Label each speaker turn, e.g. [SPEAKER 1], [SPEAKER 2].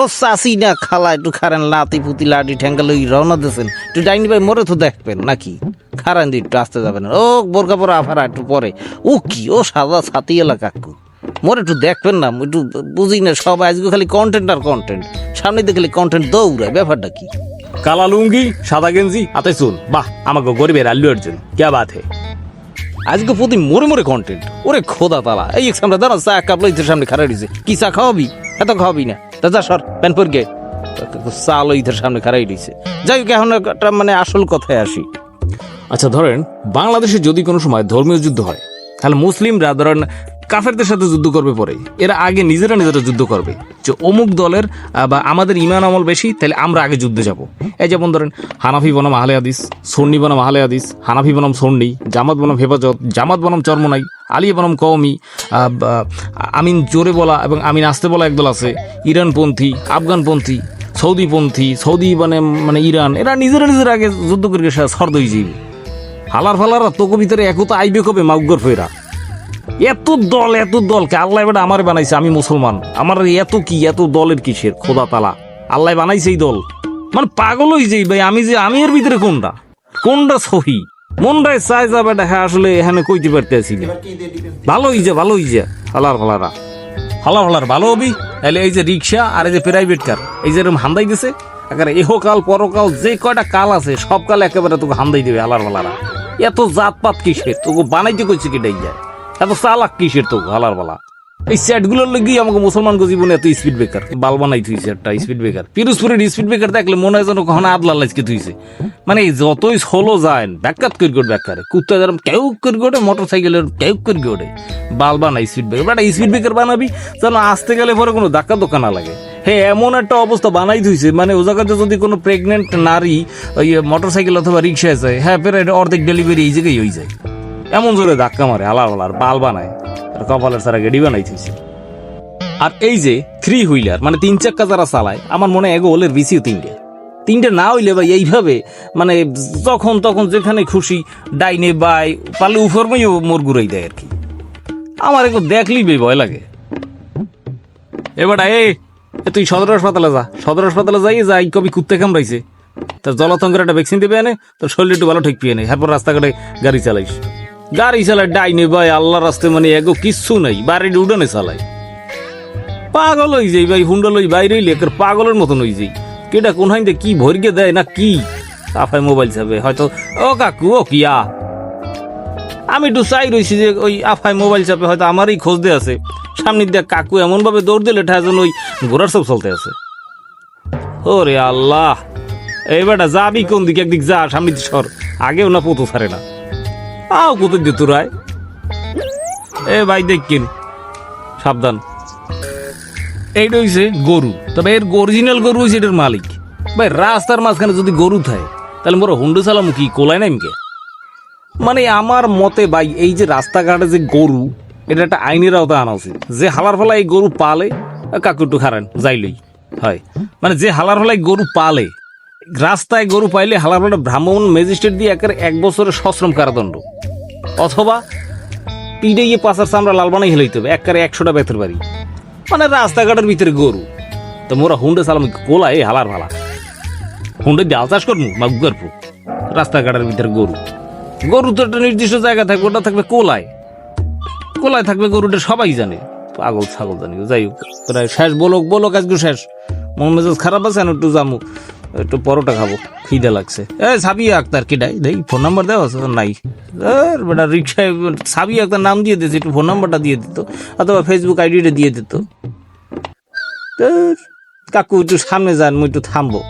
[SPEAKER 1] ও চাষি না খালা একটু খারেন, লাতি পুতি লাঠি ঠ্যাঙ্গা লই রওনা দিয়েছেন, একটু ডাইনি ভাই মরে তো দেখবেন নাকি, খারান দিয়ে একটু আসতে যাবেন। ও বোরকা পরে আফারা একটু পরে, ও কি ও সাদা ছাতি এলা কাকু, মোর একটু দেখবেন না, একটু বুঝি না সব আজকে খালি কন্টেন্ট আর কন্টেন্ট, সামনে দিয়ে খালি কন্টেন্ট দৌড়ায়, ব্যাপারটা কি?
[SPEAKER 2] কালা লুঙ্গি সাদা গেঞ্জি হাতে চুল, বাহ আমাকে গরিবের আল্লু অর্জুন, ক্যা বাত হে।
[SPEAKER 1] আজকে প্রতি মোরে মোরে কন্টেন্ট, ওরে খোদা তালা, এই সামনে দাঁড়া চা কাপ লইতে সামনে খারাপ দিছে, কি চা খাওয়াবি? এত খাওয়াবি না, দাদা সর প্যান পর গে, চা লইতে সামনে খারাই দিছে। যাই হোক, এখন একটা মানে আসল কথায় আসি।
[SPEAKER 2] আচ্ছা ধরেন বাংলাদেশে যদি কোনো সময় ধর্মীয় যুদ্ধ হয়, তাহলে মুসলিমরা ধরেন কাফেরদের সাথে যুদ্ধ করবে, পরে এরা আগে নিজেরা যুদ্ধ করবে যে অমুক দলের বা আমাদের ইমান আমল বেশি, তাহলে আমরা আগে যুদ্ধে যাব। এই যেমন ধরেন হানাফি বনাম আহলে হাদিস, সুন্নি বনাম আহলে হাদিস, হানাফি বনাম সুন্নি, জামাত বনাম হেফাজত, জামাত বনাম চরমনাই, আলিয়া বনাম কওমি, আমিন জোরে বলা এবং আমিন আস্তে বলা একদল আছে, ইরানপন্থী, আফগানপন্থী, সৌদিপন্থী, সৌদি মানে ইরান, এরা নিজেরা আগে যুদ্ধ করে সর্দ হয়ে যাইবে। হালার ফালারা তোকে ভিতরে একতা আইবে কবে মাউগর ফেরা, এত দলকে আল্লাহ এবার আমার বানাইছে, আমি মুসলমান, আমার এত দলের কিসের, খোদা তালা আল্লাহ বানাইছে এই দল, মানে পাগল হয়ে যাই ভাই। আমি এর ভিতরে কোনটা সহি মনটায় চাই যাবে দেখা, আসলে এখানে কইতে পারতে আছি না। ভালো হই যা হালার ফালার ভালো হবি। তাহলে এই যে রিক্সা আর এই যে প্রাইভেট কার, এই যে এরকম হান্দাই দিছে, একেবারে এহকাল পরকাল যে কয়টা কাল আছে সব কাল একেবারে তোকে হান্দাই দেবে হালার ফালারা। এত জাতপাত কিসের, তোকে বানাইতে কইছে কেটাই যায়, এত চালাক কিসের তো হালার বালা। এই সেটগুলোর লেগেই আমাকে মুসলমান জীবনে এত স্পিড ব্রেকার বাল বানাই থুইছে, একটা স্পিড ব্রেকার পিরোজপুরের স্পিড ব্রেকার দেখলে মনে হয় যেন কখনো আদলা লাইজকে থুইছে, মানে যতই স্লো যায় ব্যাকাত করে ব্যাকারে কুত্তা যেরকম কেউ করে মোটর সাইকেলের কেউ করে বাল বানাই স্পিড ব্রেকার। একটা স্পিড ব্রেকার বানাবি যেন আসতে গেলে পরে কোনো ধাক্কা ধোক্কা না লাগে। হ্যাঁ, এমন একটা অবস্থা বানাই থুইছে, মানে ও জায়গাতে যদি কোনো প্রেগনেন্ট নারী ওই মোটর সাইকেল অথবা রিক্সায় যায়, হ্যাঁ ফের অর্ধেক ডেলিভারি এই জায়গায় হয়ে যায়, এমন জোরে ধাক্কা মারে হালার বাল বানায়, কপালের সারা গেডি বানাই থুইছে। আর এই যে 3 হুইলার মানে 3 চাক্কা যারা চালায়, আমার মনে হয় এগো ওলের বেশিও তিনটে না হইলে ভাই এইভাবে মানে যখন তখন যেখানে খুশি ডাইনে বাই পালে উপরময় মোর ঘুরাই দেয় আর কি। আমার এগো দেখলেই বে ভয় লাগে। এবারটা তুই সদর হাসপাতালে যাই কবি কুত্তে কামড়াইছে, তার জলাতঙ্কের একটা ভ্যাকসিন দেবে এনে, তোর শরীর একটু ভালো ঠিক পিয়ে নেই, এরপর রাস্তাঘাটে গাড়ি চালাই ডাইনে ভাই আল্লাহ রাস্তে, মানে এগো কিচ্ছু নাই, বাড়ির উডানে চালাই। পাগল হয়ে যাই ভাই, হুন্ডা লই বাইরে পাগলের মতন হয়ে যাই। কেটা কোন হাইন্দে কি ভরিকে দেয় না কি, আফায় মোবাইল চাবে হয়তো, ও কাকু ও কিয়া, আমি একটু চাই রয়েছি যে ওই আফায় মোবাইল চাপে হয়তো আমারই খোঁজ দিয়ে আছে, সামনে দিয়ে কাকু এমন ভাবে দৌড় দিলে ঠাজন ওই ঘোড়ার সব চলতে আছে। ওরে আল্লাহ, এইবারটা যাবি কোন দিকে, একদিক যা সামনে সর, আগেও না পতো ছাড়ে না, আও কোথায় দিয়ে তোরায়। ভাই দেখিন সাবধান। এইটা হইছে গরু, তবে এর অরিজিনাল গরু হয়েছে এটার মালিক। ভাই রাস্তার মাঝখানে যদি গরু থাকে তাহলে মোরা হুন্ডু চালাম কি কোলায় নামকে? মানে আমার মতে ভাই এই যে রাস্তাঘাটে যে গরু, এটা একটা আইনের আওতায় আনা উচিত। যে হালার ফলা এই গরু পালে, কাকু একটু খারান যাইলই হয়, মানে যে হালার ফলা গরু পালে, রাস্তায় গরু পাইলে হালার ফলা ভ্রাম্যমাণ ম্যাজিস্ট্রেট দিয়ে 1 বছরের সশ্রম কারাদণ্ড, অথবা পিড়ে গিয়ে পাশার চামড়া লাল বানাই হেলাইতে হবে, 100টা বেতের বাড়ি। মানে রাস্তাঘাটের ভিতরে গরু, তো মোরা হুন্ডে চালাম কোলা হালার ভালা, হুন্ডে ডাল চাষ করবো মাগুরপু, রাস্তাঘাটের ভিতরে গরু তো একটা নির্দিষ্ট জায়গা থাকবে, ওটা থাকবে কোলায় থাকবে গরুটা, সবাই জানে, পাগল ছাগল জানি। যাই হোক, প্রায় শেষ বলক আজকে শেষ, মন মেজাজ খারাপ আছে, একটু যাবো, একটু পরোটা খাবো, খিদে লাগছে। সাবিয়া আক্তার কেটাই দেই, ফোন নাম্বার দেওয়া আছে নাই, বেটা রিক্সায় সাবিয়া আক্তার নাম দিয়ে দিয়েছে, একটু ফোন নাম্বারটা দিয়ে দিত, অথবা ফেসবুক আইডিটা দিয়ে দিত। কাকু একটু সামনে যান, মুই একটু থামবো।